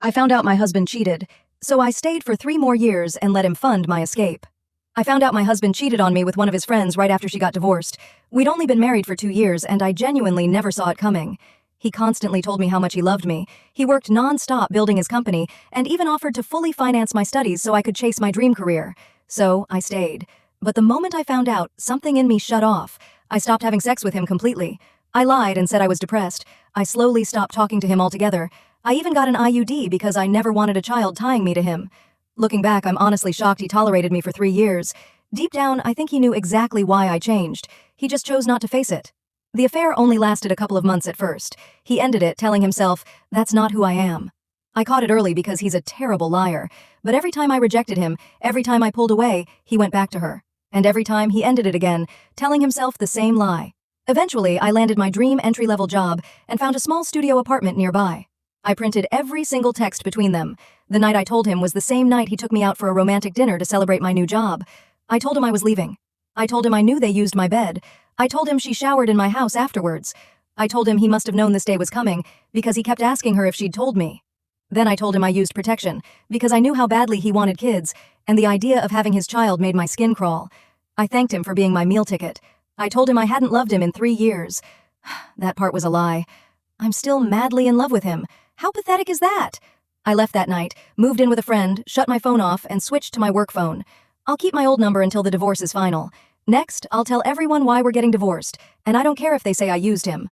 I found out my husband cheated, so I stayed for 3 more years and let him fund my escape. I found out my husband cheated on me with one of his friends right after she got divorced. We'd only been married for 2 years and I genuinely never saw it coming. He constantly told me how much he loved me. He worked non-stop building his company and even offered to fully finance my studies so I could chase my dream career. So I stayed. But the moment I found out, something in me shut off. I stopped having sex with him completely. I lied and said I was depressed. I slowly stopped talking to him altogether. I even got an IUD because I never wanted a child tying me to him. Looking back, I'm honestly shocked he tolerated me for 3 years. Deep down, I think he knew exactly why I changed. He just chose not to face it. The affair only lasted a couple of months at first. He ended it, telling himself, "That's not who I am." I caught it early because he's a terrible liar. But every time I rejected him, every time I pulled away, he went back to her. And every time he ended it again, telling himself the same lie. Eventually, I landed my dream entry-level job and found a small studio apartment nearby. I printed every single text between them. The night I told him was the same night he took me out for a romantic dinner to celebrate my new job. I told him I was leaving. I told him I knew they used my bed. I told him she showered in my house afterwards. I told him he must have known this day was coming because he kept asking her if she'd told me. Then I told him I used protection because I knew how badly he wanted kids, and the idea of having his child made my skin crawl. I thanked him for being my meal ticket. I told him I hadn't loved him in 3 years. That part was a lie. I'm still madly in love with him. How pathetic is that? I left that night, moved in with a friend, shut my phone off, and switched to my work phone. I'll keep my old number until the divorce is final. Next, I'll tell everyone why we're getting divorced, and I don't care if they say I used him.